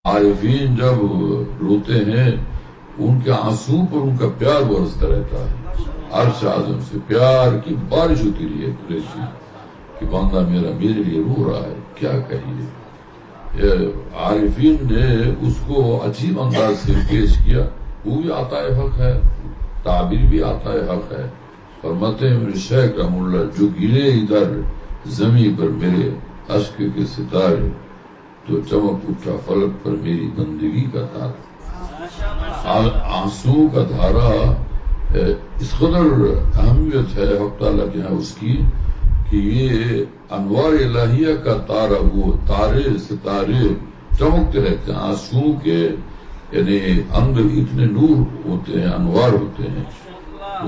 عارفین جب روتے ہیں ان کے آنسو پر ان کا پیار برستا رہتا ہے، عرش اعظم سے پیار کی بارش ہوتی رہتی کہ بندہ میرا میرے لیے رو رہا ہے، کیا کہیے۔ عارفین نے اس کو عجیب انداز سے پیش کیا، وہ بھی عطائے حق ہے، تعبیر بھی عطائے حق ہے۔ فرماتے ہیں میرے شیخ رحم اللہ، جو گرے ادھر زمین پر میرے اشک کے ستارے، تو چمک اٹھا فلک پر میری بندگی کا تارا۔ آنسو کا دھارا اس قدر اہمیت ہے حق تعالیٰ کے ہاں اس کی کہ یہ انوار الہیہ کا تارا، وہ تارے ستارے چمکتے رہتے ہیں آنسو کے، یعنی اندر اتنے نور ہوتے ہیں، انوار ہوتے ہیں،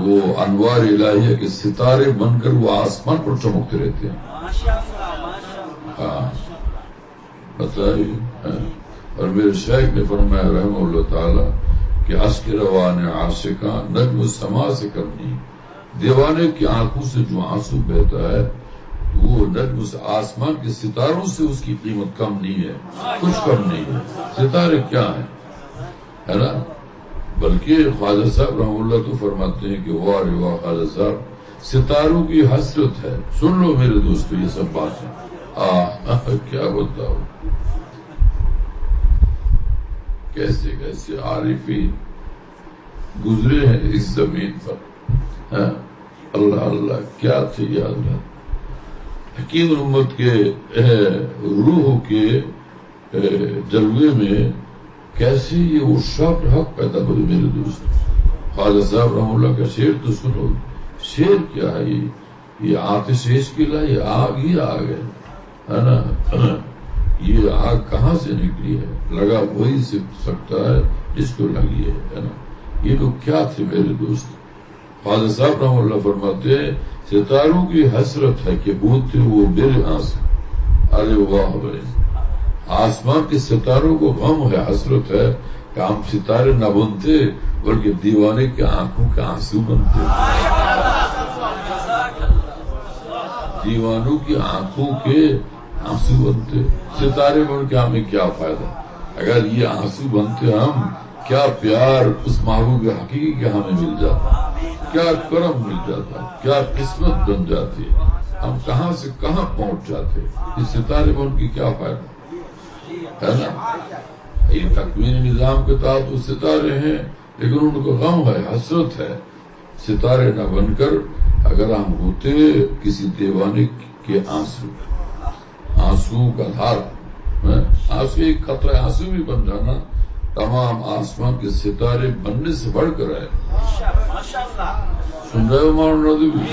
وہ انوار الہیہ کے ستارے بن کر وہ آسمان پر چمکتے رہتے ہیں۔ ہاں بتائیے۔ اور میرے شیخ نے فرمایا رحمہ اللہ تعالی کہ اشک روان عاشقاں نجم السما سے کم نہیں، دیوانے کی آنکھوں سے جو آنسو بہتا ہے وہ نجم آسمان کے ستاروں سے اس کی قیمت کم نہیں ہے، کچھ کم نہیں ہے۔ ستارے کیا ہیں، ہے نا؟ بلکہ خواجہ صاحب رحمہ اللہ تو فرماتے ہیں کہ واہ رے واہ خواجہ صاحب، ستاروں کی حسرت ہے۔ سن لو میرے دوستو یہ سب باتیں، کیا بتاؤ کیسے کیسے عارفین گزرے ہیں اس زمین پر۔ اللہ اللہ کیا تھے یا اللہ، حکیم امت کے روح کے جلوے میں کیسے یہ عشاق حق پیدا ہوئے میرے دوست۔ خواجہ صاحب رحمہ اللہ کا شعر تو سنو، شعر کیا ہے یہ آتش عشق کی لائی آگ ہی آگ ہے نا؟ یہ آگ کہاں سے نکلی ہے؟ لگا وہی سے سکتا ہے جس کو لگی ہے نا؟ یہ لوگ کیا تھے میرے دوست؟ خواجہ صاحب رحمہ اللہ فرماتے ہیں ستاروں کی حسرت ہے کہ بوت تھے وہ میرے آنسو۔ ارے واہ بھائی، آسمان کے ستاروں کو غم ہے، حسرت ہے کہ ہم ستارے نہ بنتے بلکہ دیوانے کے آنکھوں کے آنسو بنتے۔ دیوانوں کی آنکھوں کے آنسو بنتے، ستارے بن کے ہمیں کیا فائدہ؟ اگر یہ آنسو بنتے ہم، کیا پیار اس محبوب حقیقی کے ہمیں مل جاتا، کیا کرم مل جاتا، کیا قسمت بن جاتی، ہم کہاں سے کہاں پہنچ جاتے۔ یہ ستارے بن کے کیا فائدہ، ہے نا؟ یہ تکوینی نظام کے تحت وہ ستارے ہیں، لیکن ان کو غم ہے، حسرت ہے۔ ستارے نہ بن کر اگر ہم ہوتے کسی دیوانے کے آنسو، آنسو کا دھار، آنسو ایک قطرہ آنسو بھی بن جانا تمام آسمان کے ستارے بننے سے بڑھ کر ہے۔ سن رہے ہو مولانا ندوی؟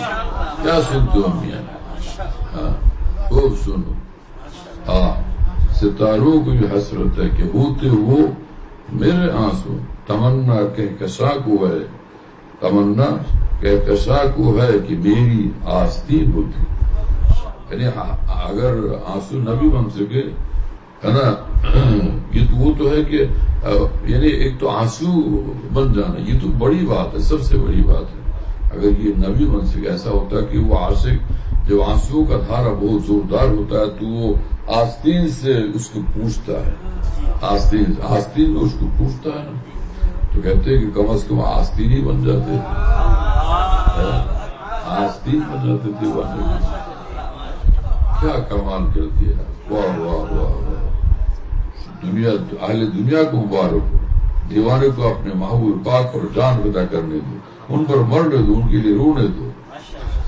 کیا سنتے ہو میاں؟ خوب سنو۔ ستاروں کو بھی حسرت ہے کہ ہوتے وہ میرے آنسو، تمنا کہکشا کو ہے، تمنا کہکشا کو ہے کہ میری آستین ہوتی۔ یعنی اگر آنسو نہ بھی بن سکے، ہے نا، یہ تو وہ تو ہے کہ یعنی ایک تو آنسو بن جانا یہ تو بڑی بات ہے، سب سے بڑی بات ہے۔ اگر یہ نہ بھی بن سکے، ایسا ہوتا ہے کہ وہ عاشق جب آنسو کا دھارا بہت زوردار ہوتا ہے تو وہ آستین سے اس کو پوچھتا ہے، آستین میں اس کو پوچھتا ہے نا، تو کہتے ہیں کہ کم از کم آستین ہی بن جاتے، آستین بن جاتے دیوانے۔ کیا کمال کرتی ہے، واہ واہ واہ واہ۔ دنیا اہل دنیا کو مبارک ہو، دیوانے کو اپنے محبوب پاک اور جان فدا کرنے دو، ان پر مرنے دو، ان کے لیے رونے دو۔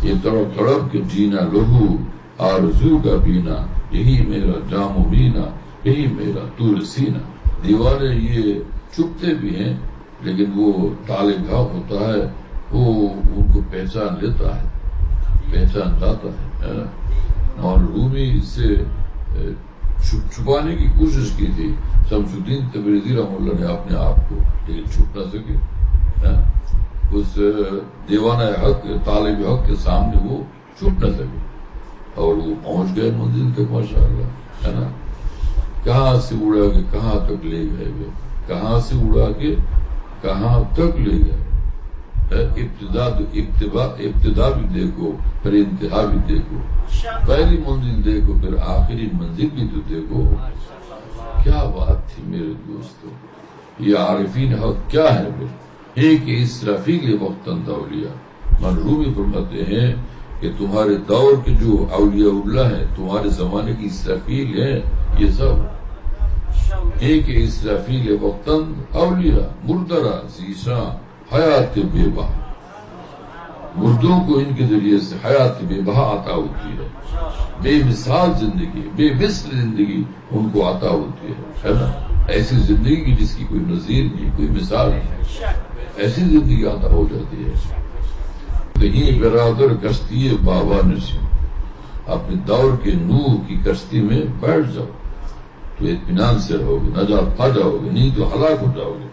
یہ تڑپ تڑپ کے جینا لہو آرزو کا پینا، یہی میرا جام و مینا، یہی میرا طول سینہ۔ دیوانے یہ چھپتے بھی ہیں لیکن وہ طالب حق ہوتا ہے، وہ ان کو پہچان لیتا ہے، پہچان لاتا ہے۔ اور رومی سے چھپانے کی کوشش کی تھی شمس الدین تبریزی رحمہ اللہ نے اپنے آپ کو، لیکن چھپ نہ سکے۔ اس دیوانہ حق طالب حق کے سامنے وہ چھپ نہ سکے اور وہ پہنچ گئے منزل تک ماشاءاللہ، ہے نا؟ کہاں سے اڑا کے کہاں تک لے گئے وہ، کہاں سے اڑا کے کہاں تک لے گئے۔ ابتدا بھی دیکھو پھر انتہا بھی دیکھو، پہلی منزل دیکھو پھر آخری منزل بھی تو دیکھو۔ کیا بات تھی میرے دوستو، یہ عارفین حق کیا ہے پھر؟ ایک اسرافیل وقتاً اولیاء رومی فرماتے ہیں کہ تمہارے دور کے جو اولیاء اللہ ہیں، تمہارے زمانے کی اسرافیل ہیں، یہ سب ایک اسرافیل وقتاً اولیاء مردرہ زیشاں حیات بے بہا، مردوں کو ان کے ذریعے سے حیات بے بہا عطا ہوتی ہے، بے مثال زندگی، بے مثل زندگی ان کو عطا ہوتی ہے نا؟ ایسی زندگی کی جس کی کوئی نظیر نہیں، کوئی مثال نہیں، ایسی زندگی عطا ہو جاتی ہے۔ کہیں برادر کشتی بابا نشین، اپنے دور کے نوح کی کشتی میں بیٹھ جاؤ تو اطمینان سے رہو گے، نجات پا جاؤ گے، نہیں تو ہلاک ہو جاؤ گے۔